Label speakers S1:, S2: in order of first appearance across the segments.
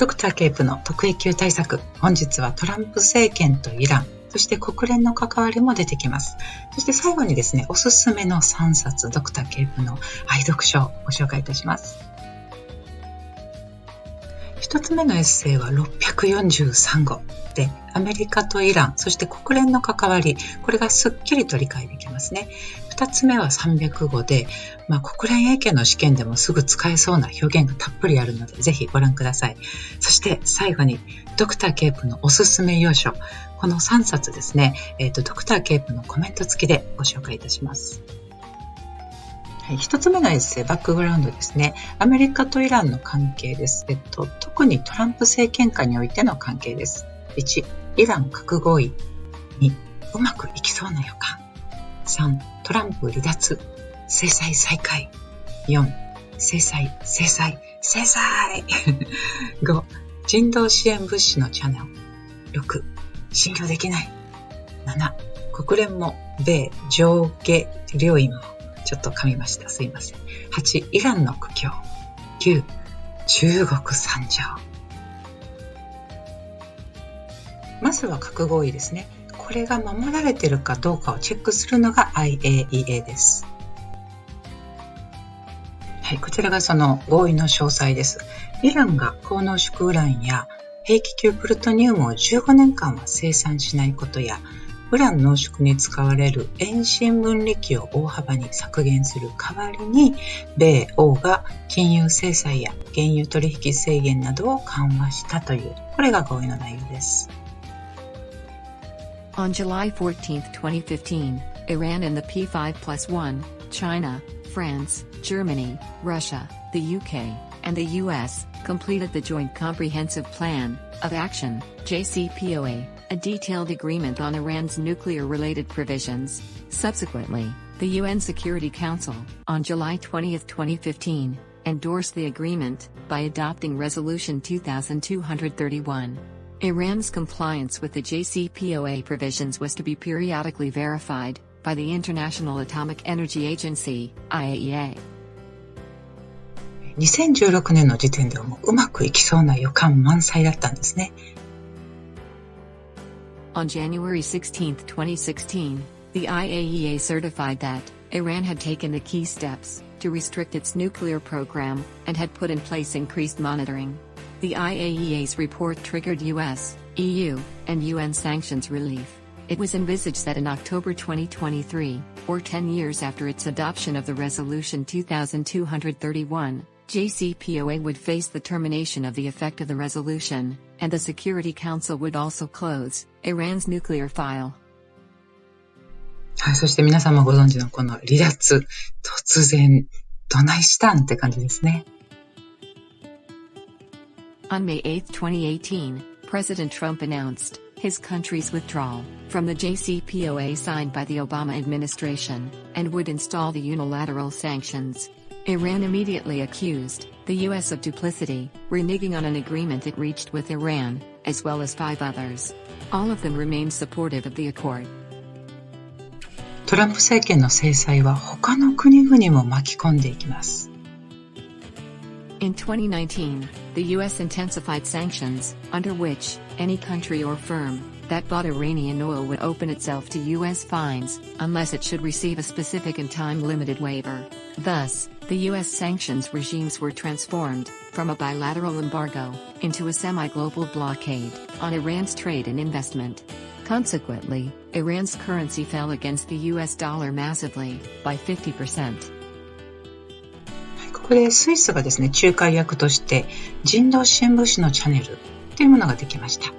S1: ドクターケープの特 A 級対策。本日はトランプ政権とイラン、そして国連の関わりも出てきます。そして最後にですね、おすすめの3冊ドクターケープの愛読書をご紹介いたします。一つ目のエッセイは643語で、アメリカとイラン、そして国連の関わり、これがすっきりと理解できますね。二つ目は300語で、国連英検の試験でもすぐ使えそうな表現がたっぷりあるので、ぜひご覧ください。そして最後に、ドクターケープのおすすめ要所。この3冊ですね、ドクターケープのコメント付きでご紹介いたします。一つ目のエッセイ、バックグラウンドですね。アメリカとイランの関係です。特にトランプ政権下においての関係です。1、イラン核合意。2、うまくいきそうな予感。3、トランプ離脱。制裁再開。4、制裁。5、人道支援物資のチャネル。6、信用できない。7、国連も米上下両院も。ちょっと噛みました。すいません。8、イランの苦境。9、中国惨状。まずは核合意ですね。これが守られているかどうかをチェックするのが IAEA です。はい、こちらがその合意の詳細です。イランが高濃縮ウランや兵器級プルトニウムを15年間は生産しないことや、ウラン濃縮に使われる遠心分離器を大幅に削減する代わりに、米欧が金融制裁や原油取引制限などを緩和したという、これが合意の内容です。
S2: On July 14, 2015, Iran and the P5+1, China, France, Germany, Russia, the UK, and the US, completed the Joint Comprehensive Plan of Action, JCPOA, a detailed agreement on Iran's nuclear-related provisions. Subsequently, the UN Security Council, on July 20, 2015, endorsed the agreement by adopting Resolution 2231. Iran's compliance with the JCPOA provisions was to be periodically verified by the International Atomic Energy Agency, IAEA.
S1: 2016年の時点ではもううまくいきそうな予感満載だったんですね。
S2: On January 16, 2016, the IAEA certified that Iran had taken the key steps to restrict its nuclear program and had put in place increased monitoring. The IAEA's report triggered US, EU, and UN sanctions relief. It was envisaged that in October 2023, or 10 years after its adoption of the Resolution 2231, JCPOA would face the termination of the effect of the resolution, and the Security Council would also close Iran's nuclear file.
S1: はい、そして皆さんもご存知のこの離脱、突然どないしたんって感じですね。
S2: On May 8, 2018, President Trump announced his country's withdrawal from the JCPOA signed by the Obama administration, and would install the unilateral sanctions. Iran immediately accused the US of duplicity, reneging on an agreement it reached with Iran, as well as 5 others. All of them remained supportive of the accord.
S1: トランプ政権の制裁は他の国々も巻き込んでいきます。
S2: In 2019, the US intensified sanctions, under which any country or firm that bought Iranian oil would open itself to US fines, unless it should receive a specific and time-limited waiver. Thus, the US sanctions regimes were transformed from a bilateral embargo into a semi-global blockade on Iran's trade and investment. Consequently, Iran's currency fell against the US dollar massively, by 50%.
S1: ここでスイスがですね、仲介役として人道支援物資のチャネルというものができました。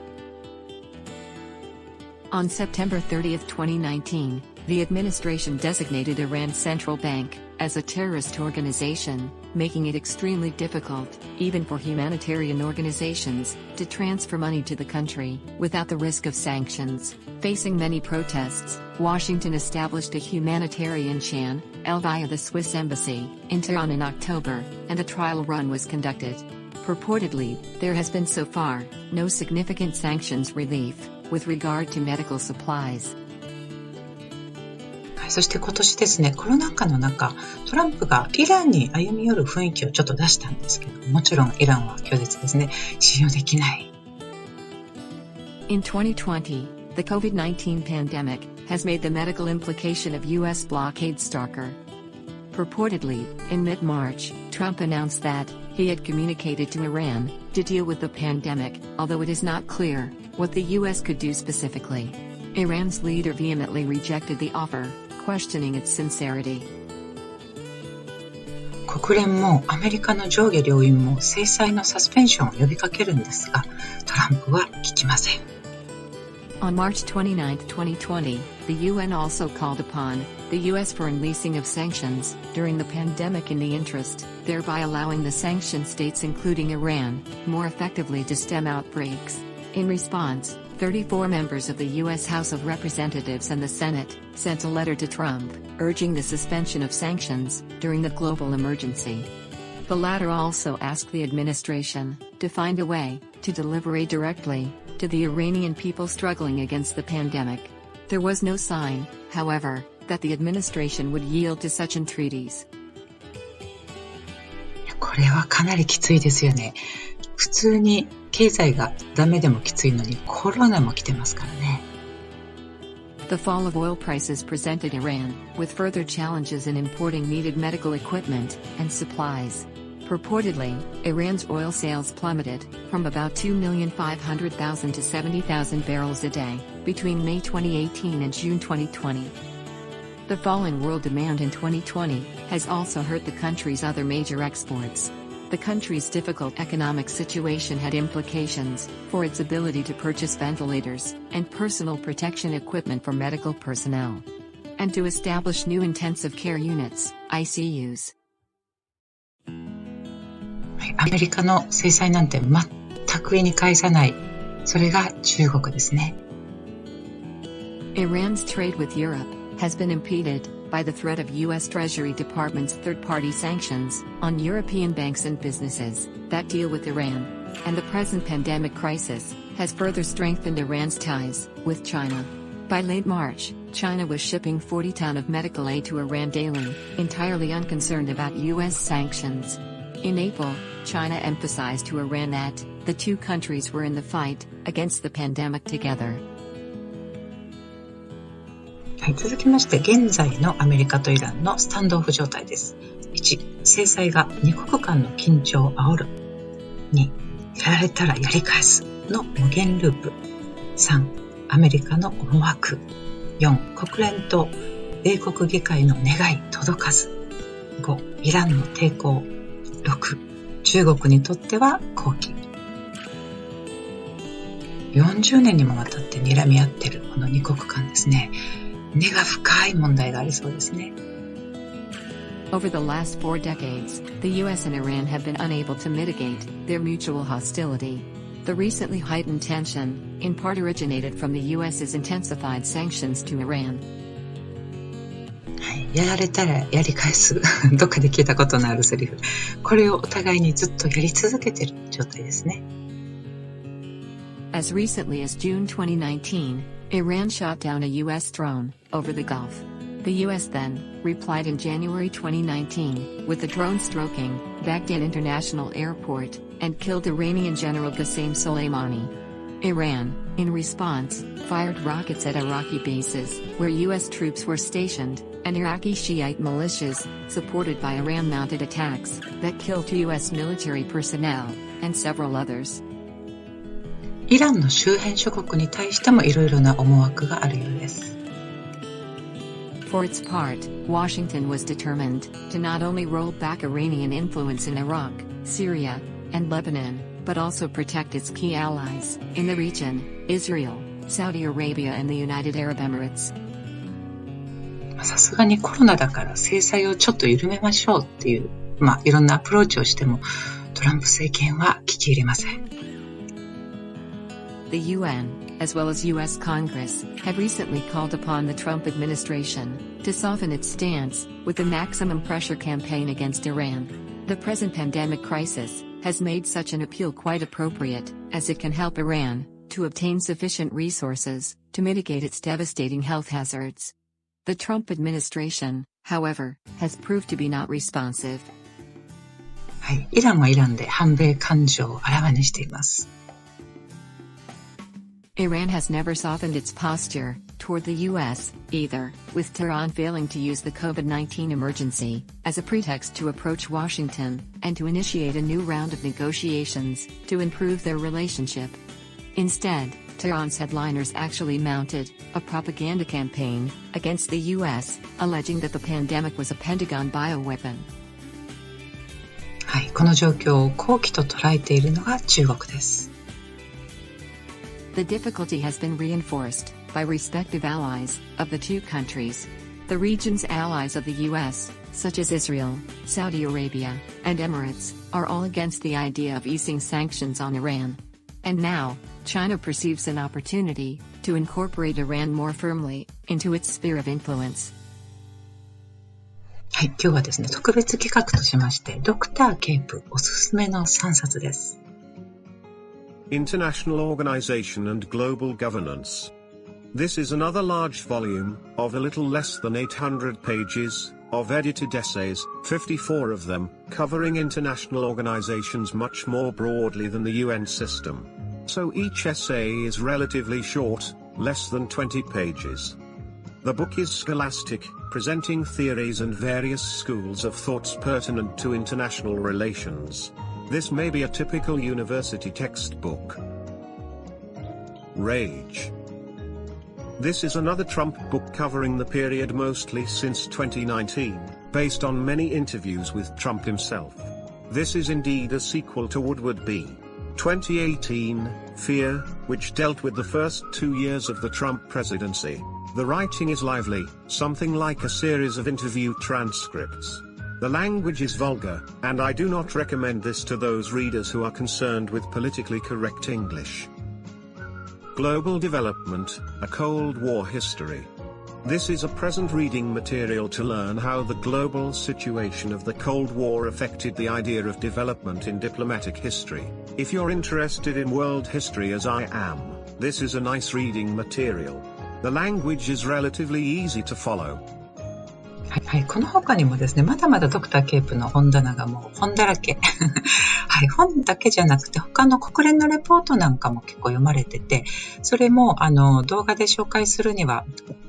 S2: On September 30, 2019, the administration designated Iran's central bank as a terrorist organization, making it extremely difficult, even for humanitarian organizations, to transfer money to the country without the risk of sanctions. Facing many protests, Washington established a humanitarian channel via the Swiss embassy in Tehran in October, and a trial run was conducted. Purportedly, there has been so far no significant sanctions relief with regard to medical supplies.
S1: そして今年ですね、コロナ禍の中、トランプがイランに歩み寄る雰囲気をちょっと出したんですけど、もちろんイランは拒絶ですね。信用できない。
S2: In 2020, the COVID-19 pandemic has made the medical implication of U.S. blockade starker. Purportedly, in mid-March, Trump announced that he had communicated to Iran to deal with the pandemic, although it is not clear what the U.S. could do specifically. Iran's leader vehemently rejected the offer, questioning its sincerity.
S1: 国連もアメリカの上下両院も制裁のサスペンションを呼びかけるんですが、トランプは聞きません。
S2: On March 29, 2020, the UN also called upon the U.S. for unleashing of sanctions during the pandemic in the interest, thereby allowing the sanctioned states including Iran, more effectively to stem outbreaks. In response, 34 members of the U.S. House of Representatives and the Senate sent a letter to Trump, urging the suspension of sanctions during the global emergency. The latter also asked the administration to find a way to deliver aid directly to the Iranian people struggling against the pandemic. There was no sign, however, that the administration would yield to such entreaties.
S1: これはかなりきついですよね。普通に経済がダメでもきついのにコロナも来てますからね。
S2: The fall of oil prices presented Iran with further challenges in importing needed medical equipment and supplies. Purportedly, Iran's oil sales plummeted from about 2,500,000 to 70,000 barrels a day between May 2018 and June 2020. The falling world demand in 2020 has also hurt the country's other major exports. The country's difficult economic situation had implications for its ability to purchase ventilators and personal protection equipment for medical personnel, and to establish new intensive care units, ICUs.
S1: アメリカの制裁なんて全く意に介さない。それが中国ですね。
S2: Iran's trade with Europe has been impeded by the threat of U.S. Treasury Department's third-party sanctions on European banks and businesses that deal with Iran, and the present pandemic crisis has further strengthened Iran's ties with China. By late March, China was shipping 40 tons of medical aid to Iran daily, entirely unconcerned about U.S. sanctions. In April, China emphasized to Iran that the two countries were in the fight against the pandemic together.
S1: はい、続きまして現在のアメリカとイランのスタンドオフ状態です。1、制裁が2国間の緊張を煽る。2、やられたらやり返すの無限ループ。3、アメリカの思惑。4、国連と米国議会の願い届かず。5、イランの抵抗。6、中国にとっては好機。40年にもわたって睨み合っているこの2国間ですね。根が深い問題がありそうですね。
S2: Over the last 4 decades, the U.S. and Iran have been unable to mitigate their mutual hostility. The recently heightened tension, in part originated from the U.S.'s intensified sanctions to Iran.
S1: はい、やられたらやり返す。どっかで聞いたことのあるセリフ。これをお互いにずっとやり続けている状態ですね。
S2: As recently as June 2019, Iran shot down a U.S. drone over the Gulf. The U.S. then replied in January 2019 with the drone stroking Baghdad International Airport and killed Iranian General Qasem Soleimani. Iran, in response, fired rockets at Iraqi bases where U.S. troops were stationed, and Iraqi Shiite militias, supported by Iran-mounted attacks that killed 2 U.S. military personnel and several others.
S1: イランの周辺諸国に対してもいろいろな思惑があるようです。
S2: For its part, Washington was determined to not only roll back Iranian influence in Iraq, Syria, and Lebanon, but also protect its key allies in the region, Israel, Saudi Arabia, and the United Arab Emirates.
S1: さすがにコロナだから制裁をちょっと緩めましょうっていう、いろんなアプローチをしてもトランプ政権は聞き入れません。
S2: The UN, as well as U.S. Congress, have recently called upon the Trump administration to soften its stance with the maximum pressure campaign against Iran. The present pandemic crisis has made such an appeal quite appropriate, as it can help Iran to obtain sufficient resources to mitigate its devastating health hazards. The Trump administration, however, has proved to be not responsive.
S1: はい、イランはイランで反米感情をあらわにしています。
S2: Iran has never softened its posture toward the U.S. either, with Tehran failing to use the COVID-19 emergency as a pretext to approach Washington and to initiate a new round of negotiations to improve their relationship. Instead, Tehran's headliners actually mounted a propaganda campaign against the U.S., alleging that the pandemic was a Pentagon bioweapon.
S1: はい、この状況を好機と捉えているのが中国です。
S2: The difficulty has been reinforced by respective allies of the two countries. The region's allies of the U.S., such as Israel, Saudi Arabia, and Emirates, are all against the idea of easing sanctions on Iran. And now, China perceives an opportunity to incorporate Iran more firmly into its sphere of influence. はい、今日はですね、特別企画としまして、Dr.Cape おすすめの3冊です。
S3: International Organization and Global Governance. This is another large volume, of a little less than 800 pages, of edited essays, 54 of them, covering international organizations much more broadly than the UN system. So each essay is relatively short, less than 20 pages. The book is scholastic, presenting theories and various schools of thoughts pertinent to international relations. This may be a typical university textbook. Rage. This is another Trump book covering the period mostly since 2019, based on many interviews with Trump himself. This is indeed a sequel to Woodward B. 2018, Fear, which dealt with the first 2 years of the Trump presidency. The writing is lively, something like a series of interview transcripts. The language is vulgar, and I do not recommend this to those readers who are concerned with politically correct English. Global Development, A Cold War History. This is a present reading material to learn how the global situation of the Cold War affected the idea of development in diplomatic history. If you're interested in world history as I am, this is a nice reading material. The language is relatively easy to follow.
S1: はい、この他にもですね、まだまだDr.Capeの本棚がもう本だらけ。はい、本だけじゃなくて他の国連のレポートなんかも結構読まれてて、それも動画で紹介するには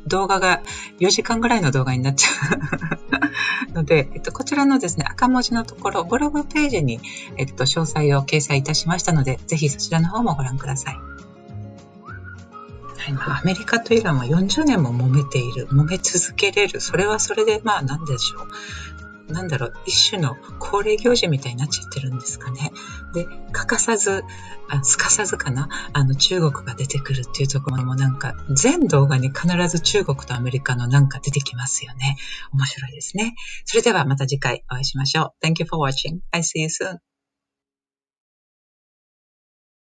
S1: 動画が4時間ぐらいの動画になっちゃうので、こちらのですね、赤文字のところ、ブログページに、詳細を掲載いたしましたので、ぜひそちらの方もご覧ください。はい、アメリカとイランは40年も揉めている、揉め続けれる、それはそれで何でしょう。なんだろう、一種の恒例行事みたいになっちゃってるんですかね。で、すかさずかな、中国が出てくるっていうところもなんか、全動画に必ず中国とアメリカのなんか出てきますよね。面白いですね。それではまた次回お会いしましょう。Thank you for watching. I see you soon.